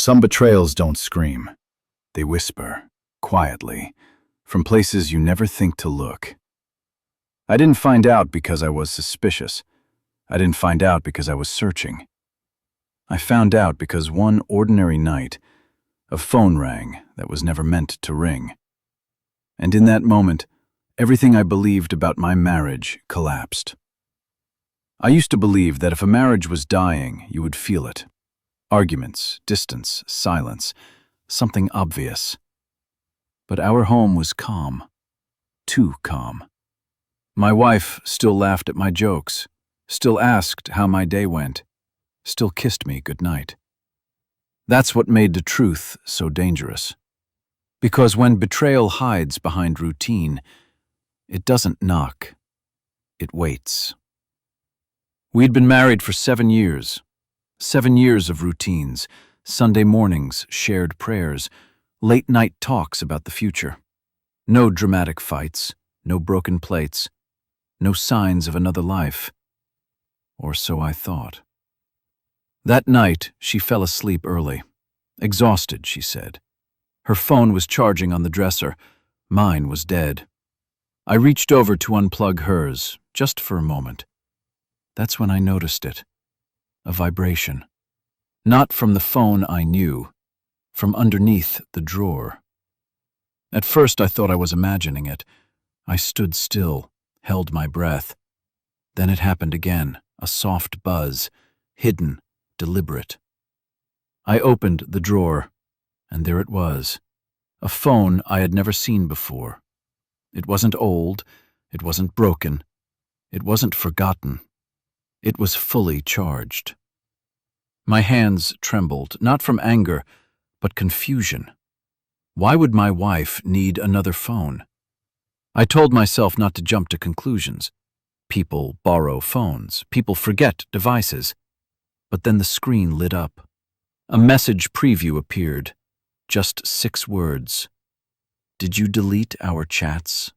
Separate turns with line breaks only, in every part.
Some betrayals don't scream. They whisper, quietly, from places you never think to look. I didn't find out because I was suspicious. I didn't find out because I was searching. I found out because one ordinary night, a phone rang that was never meant to ring. And in that moment, everything I believed about my marriage collapsed. I used to believe that if a marriage was dying, you would feel it. Arguments, distance, silence, something obvious. But our home was calm. Too calm. My wife still laughed at my jokes, still asked how my day went, still kissed me goodnight. That's what made the truth so dangerous. Because when betrayal hides behind routine, it doesn't knock. It waits. We'd been married for 7 years. 7 years of routines, Sunday mornings, shared prayers, late-night talks about the future. No dramatic fights, no broken plates, no signs of another life. Or so I thought. That night, she fell asleep early. Exhausted, she said. Her phone was charging on the dresser. Mine was dead. I reached over to unplug hers, just for a moment. That's when I noticed it. A vibration. Not from the phone I knew, from underneath the drawer. At first I thought I was imagining it. I stood still, held my breath. Then it happened again, a soft buzz, hidden, deliberate. I opened the drawer, and there it was, a phone I had never seen before. It wasn't old, it wasn't broken, it wasn't forgotten. It was fully charged. My hands trembled, not from anger, but confusion. Why would my wife need another phone? I told myself not to jump to conclusions. People borrow phones. People forget devices. But then the screen lit up. A message preview appeared. Just 6 words. Did you delete our chats?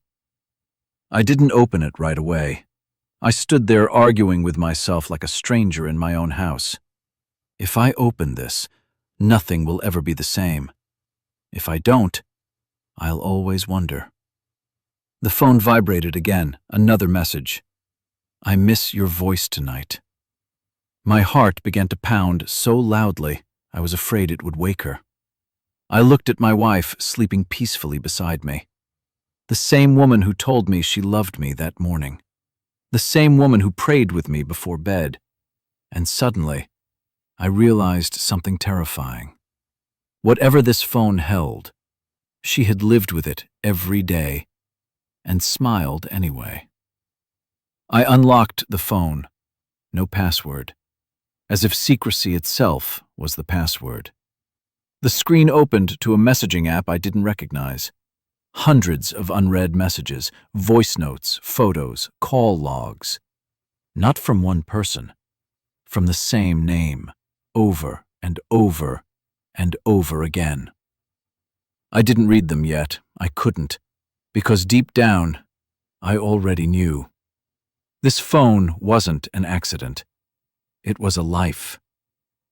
I didn't open it right away. I stood there arguing with myself like a stranger in my own house. If I open this, nothing will ever be the same. If I don't, I'll always wonder. The phone vibrated again, another message. I miss your voice tonight. My heart began to pound so loudly, I was afraid it would wake her. I looked at my wife sleeping peacefully beside me. The same woman who told me she loved me that morning. The same woman who prayed with me before bed. And suddenly, I realized something terrifying. Whatever this phone held, she had lived with it every day and smiled anyway. I unlocked the phone. No password. As if secrecy itself was the password. The screen opened to a messaging app I didn't recognize. Hundreds of unread messages, voice notes, photos, call logs. Not from one person, from the same name, over and over and over again. I didn't read them yet. I couldn't, because deep down, I already knew. This phone wasn't an accident. It was a life,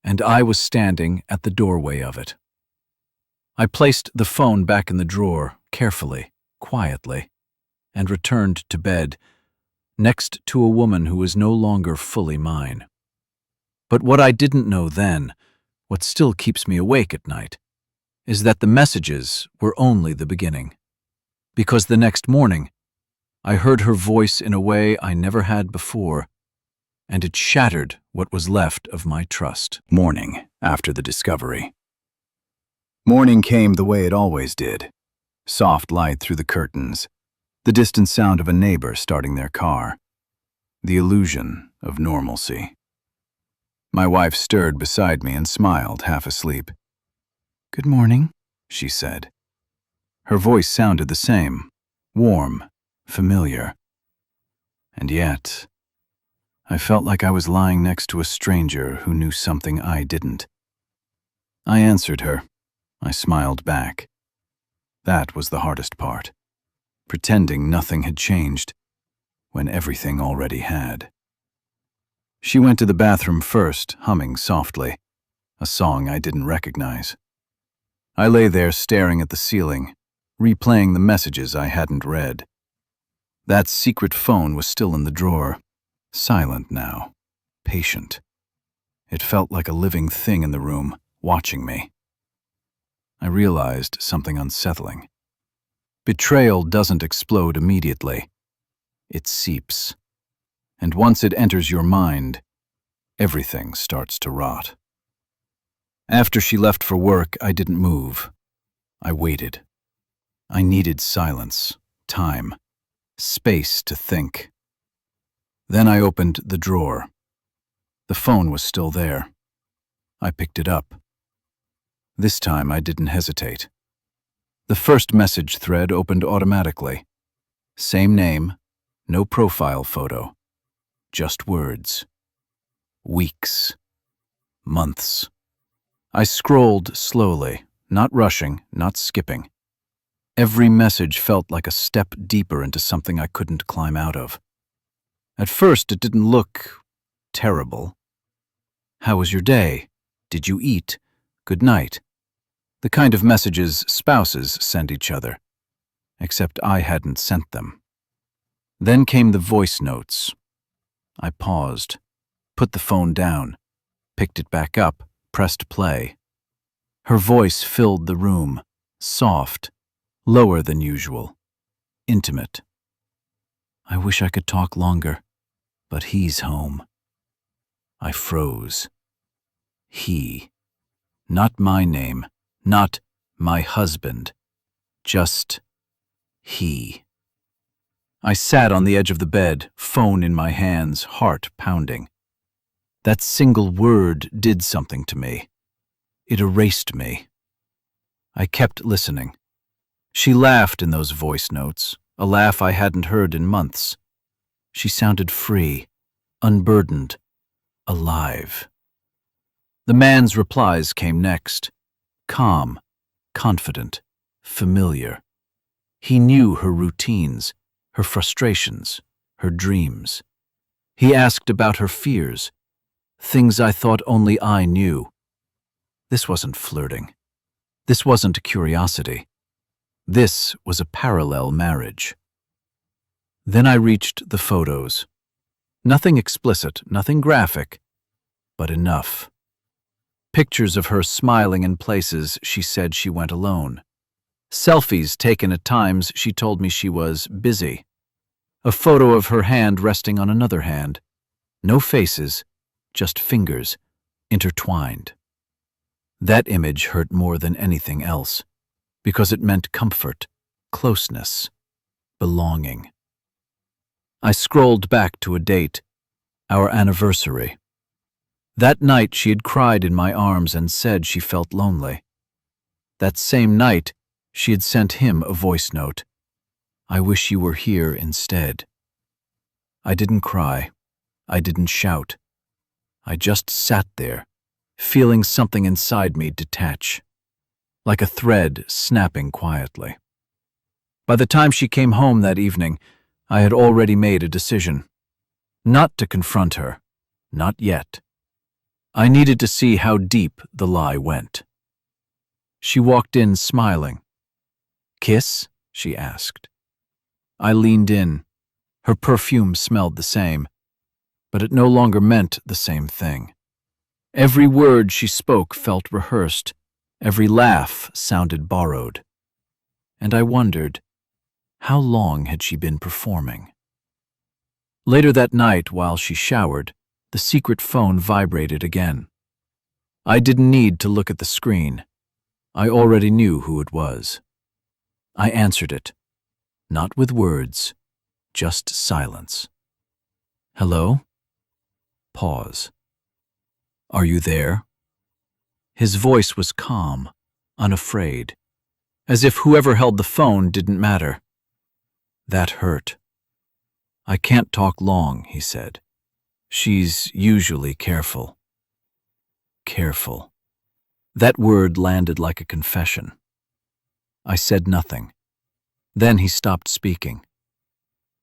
and I was standing at the doorway of it. I placed the phone back in the drawer, carefully, quietly, and returned to bed, next to a woman who was no longer fully mine. But what I didn't know then, what still keeps me awake at night, is that the messages were only the beginning. Because the next morning, I heard her voice in a way I never had before, and it shattered what was left of my trust. Morning after the discovery. Morning came the way it always did. Soft light through the curtains, the distant sound of a neighbor starting their car, the illusion of normalcy. My wife stirred beside me and smiled, half asleep. "Good morning," she said. Her voice sounded the same, warm, familiar. And yet, I felt like I was lying next to a stranger who knew something I didn't. I answered her. I smiled back. That was the hardest part, pretending nothing had changed when everything already had. She went to the bathroom first, humming softly, a song I didn't recognize. I lay there staring at the ceiling, replaying the messages I hadn't read. That secret phone was still in the drawer, silent now, patient. It felt like a living thing in the room, watching me. I realized something unsettling. Betrayal doesn't explode immediately. It seeps. And once it enters your mind, everything starts to rot. After she left for work, I didn't move. I waited. I needed silence, time, space to think. Then I opened the drawer. The phone was still there. I picked it up. This time I didn't hesitate. The first message thread opened automatically. Same name, no profile photo. Just words. Weeks. Months. I scrolled slowly, not rushing, not skipping. Every message felt like a step deeper into something I couldn't climb out of. At first, it didn't look terrible. How was your day? Did you eat? Good night. The kind of messages spouses send each other. Except I hadn't sent them. Then came the voice notes. I paused, put the phone down, picked it back up, pressed play. Her voice filled the room, soft, lower than usual, intimate. I wish I could talk longer, but he's home. I froze. He. Not my name, not my husband, just he. I sat on the edge of the bed, phone in my hands, heart pounding. That single word did something to me. It erased me. I kept listening. She laughed in those voice notes, a laugh I hadn't heard in months. She sounded free, unburdened, alive. The man's replies came next. Calm, confident, familiar. He knew her routines, her frustrations, her dreams. He asked about her fears, things I thought only I knew. This wasn't flirting. This wasn't curiosity. This was a parallel marriage. Then I reached the photos. Nothing explicit, nothing graphic, but enough. Pictures of her smiling in places she said she went alone. Selfies taken at times she told me she was busy. A photo of her hand resting on another hand. No faces, just fingers, intertwined. That image hurt more than anything else, because it meant comfort, closeness, belonging. I scrolled back to a date, our anniversary. That night she had cried in my arms and said she felt lonely. That same night, she had sent him a voice note. I wish you were here instead. I didn't cry. I didn't shout. I just sat there, feeling something inside me detach, like a thread snapping quietly. By the time she came home that evening, I had already made a decision. Not to confront her. Not yet. I needed to see how deep the lie went. She walked in smiling. "Kiss?" she asked. I leaned in. Her perfume smelled the same, but it no longer meant the same thing. Every word she spoke felt rehearsed. Every laugh sounded borrowed. And I wondered, how long had she been performing? Later that night, while she showered, the secret phone vibrated again. I didn't need to look at the screen. I already knew who it was. I answered it, not with words, just silence. "Hello?" Pause. "Are you there?" His voice was calm, unafraid, as if whoever held the phone didn't matter. That hurt. "I can't talk long," he said. "She's usually careful." Careful. That word landed like a confession. I said nothing. Then he stopped speaking.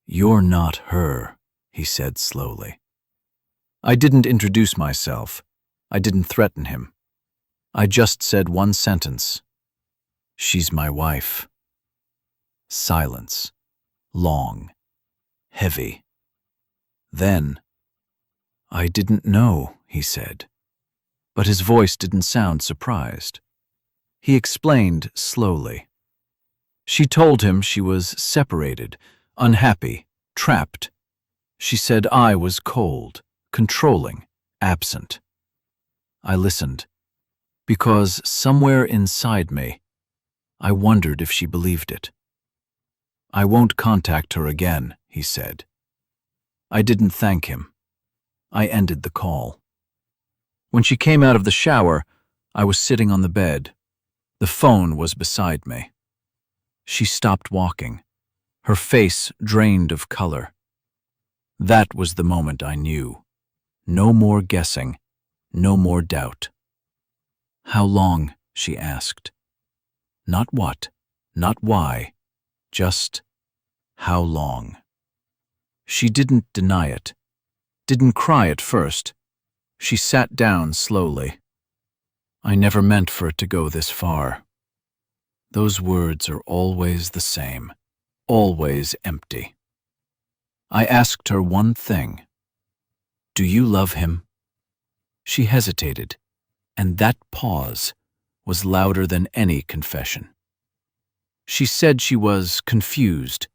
"You're not her," he said slowly. I didn't introduce myself. I didn't threaten him. I just said one sentence. She's my wife. Silence. Long. Heavy. Then, I didn't know, he said. But his voice didn't sound surprised. He explained slowly. She told him she was separated, unhappy, trapped. She said I was cold, controlling, absent. I listened, because somewhere inside me, I wondered if she believed it. I won't contact her again, he said. I didn't thank him. I ended the call. When she came out of the shower, I was sitting on the bed. The phone was beside me. She stopped walking, her face drained of color. That was the moment I knew. No more guessing, no more doubt. How long? She asked. Not what, not why, just how long. She didn't deny it, didn't cry at first. She sat down slowly. I never meant for it to go this far. Those words are always the same, always empty. I asked her one thing. Do you love him? She hesitated, and that pause was louder than any confession. She said she was confused,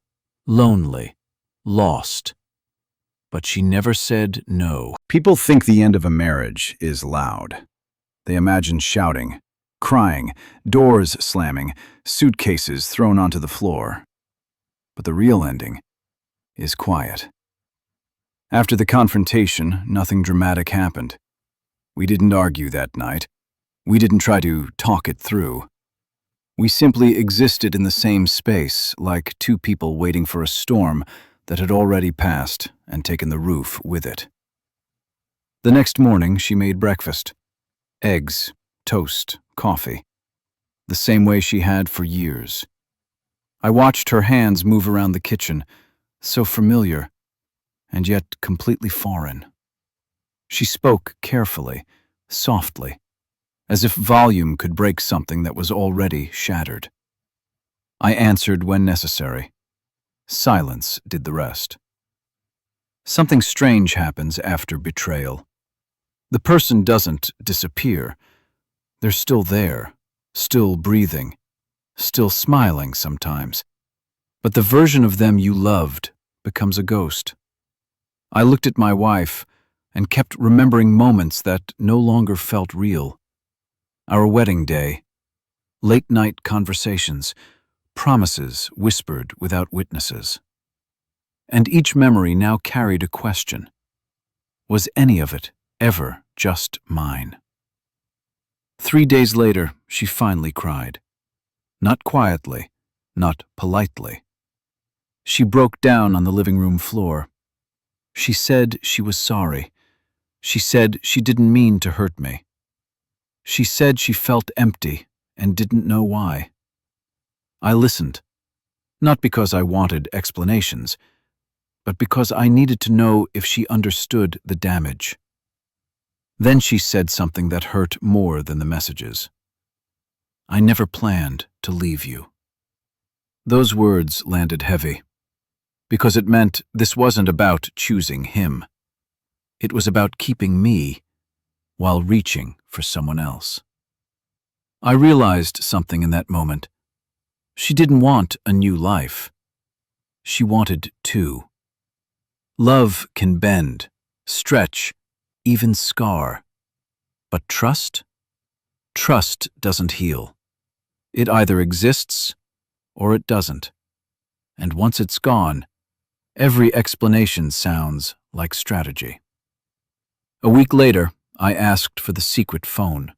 lonely, lost. But she never said no. People think the end of a marriage is loud. They imagine shouting, crying, doors slamming, suitcases thrown onto the floor. But the real ending is quiet. After the confrontation, nothing dramatic happened. We didn't argue that night. We didn't try to talk it through. We simply existed in the same space, like two people waiting for a storm that had already passed and taken the roof with it. The next morning, she made breakfast. Eggs, toast, coffee. The same way she had for years. I watched her hands move around the kitchen, so familiar, and yet completely foreign. She spoke carefully, softly, as if volume could break something that was already shattered. I answered when necessary. Silence did the rest. Something strange happens after betrayal. The person doesn't disappear. They're still there, still breathing, still smiling sometimes. But the version of them you loved becomes a ghost. I looked at my wife and kept remembering moments that no longer felt real. Our wedding day, late-night conversations, promises whispered without witnesses. And each memory now carried a question. Was any of it ever just mine? 3 days later, she finally cried. Not quietly, not politely. She broke down on the living room floor. She said she was sorry. She said she didn't mean to hurt me. She said she felt empty and didn't know why. I listened, not because I wanted explanations, but because I needed to know if she understood the damage. Then she said something that hurt more than the messages. I never planned to leave you. Those words landed heavy, because it meant this wasn't about choosing him. It was about keeping me while reaching for someone else. I realized something in that moment. She didn't want a new life. She wanted two. Love can bend, stretch, even scar. But trust? Trust doesn't heal. It either exists or it doesn't. And once it's gone, every explanation sounds like strategy. A week later, I asked for the secret phone.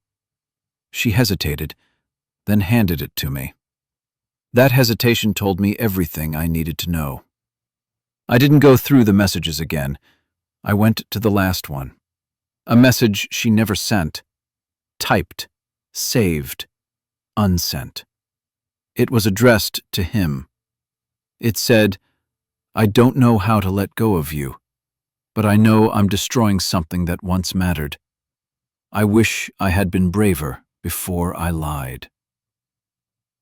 She hesitated, then handed it to me. That hesitation told me everything I needed to know. I didn't go through the messages again. I went to the last one. A message she never sent. Typed, saved, unsent. It was addressed to him. It said, I don't know how to let go of you, but I know I'm destroying something that once mattered. I wish I had been braver before I lied.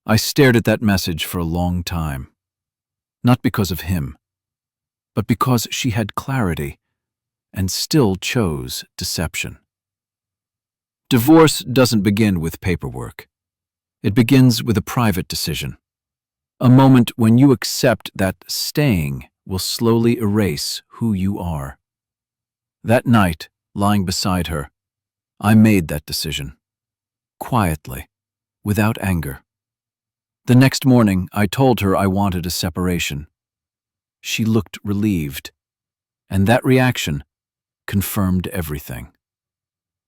I stared at that message for a long time, not because of him, but because she had clarity and still chose deception. Divorce doesn't begin with paperwork. It begins with a private decision, a moment when you accept that staying will slowly erase who you are. That night, lying beside her, I made that decision, quietly, without anger. The next morning, I told her I wanted a separation. She looked relieved, and that reaction confirmed everything.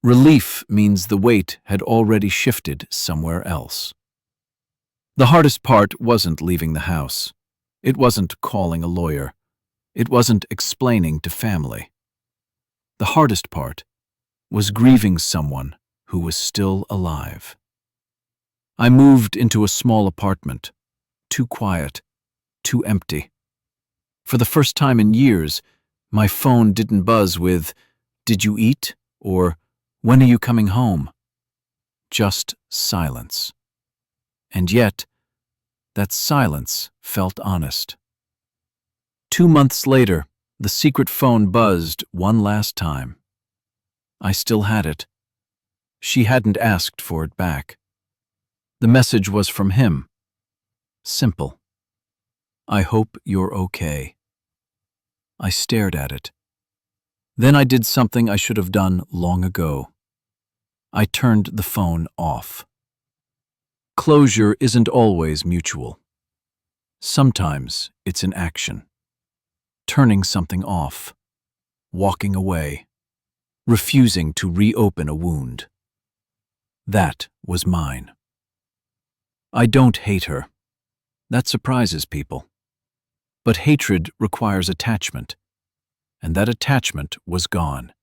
Relief means the weight had already shifted somewhere else. The hardest part wasn't leaving the house. It wasn't calling a lawyer. It wasn't explaining to family. The hardest part was grieving someone who was still alive. I moved into a small apartment, too quiet, too empty. For the first time in years, my phone didn't buzz with, "Did you eat?" or "When are you coming home?" Just silence. And yet, that silence felt honest. 2 months later, the secret phone buzzed one last time. I still had it. She hadn't asked for it back. The message was from him. Simple. "I hope you're okay." I stared at it. Then I did something I should have done long ago. I turned the phone off. Closure isn't always mutual. Sometimes it's an action. Turning something off. Walking away. Refusing to reopen a wound. That was mine. I don't hate her. That surprises people. But hatred requires attachment, and that attachment was gone.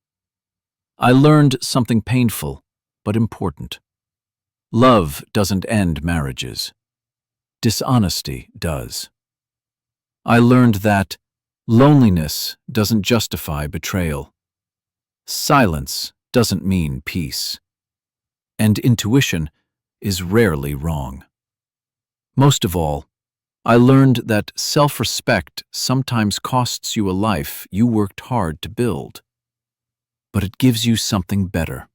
I learned something painful, but important. Love doesn't end marriages. Dishonesty does. I learned that loneliness doesn't justify betrayal. Silence doesn't mean peace. And intuition is rarely wrong. Most of all, I learned that self-respect sometimes costs you a life you worked hard to build. But it gives you something better.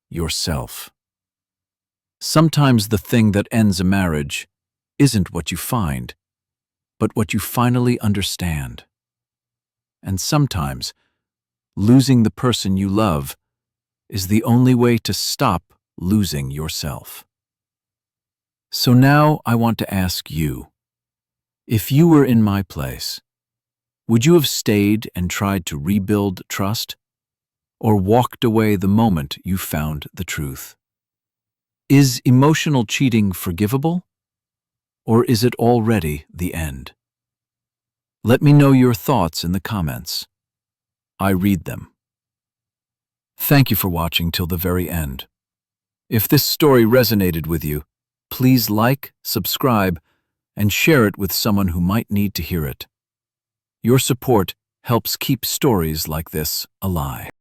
Yourself. Sometimes the thing that ends a marriage isn't what you find, but what you finally understand. And sometimes, losing the person you love is the only way to stop losing yourself. So now I want to ask you, if you were in my place, would you have stayed and tried to rebuild trust, or walked away the moment you found the truth? Is emotional cheating forgivable, or is it already the end? Let me know your thoughts in the comments. I read them. Thank you for watching till the very end. If this story resonated with you, please like, subscribe, and share it with someone who might need to hear it. Your support helps keep stories like this alive.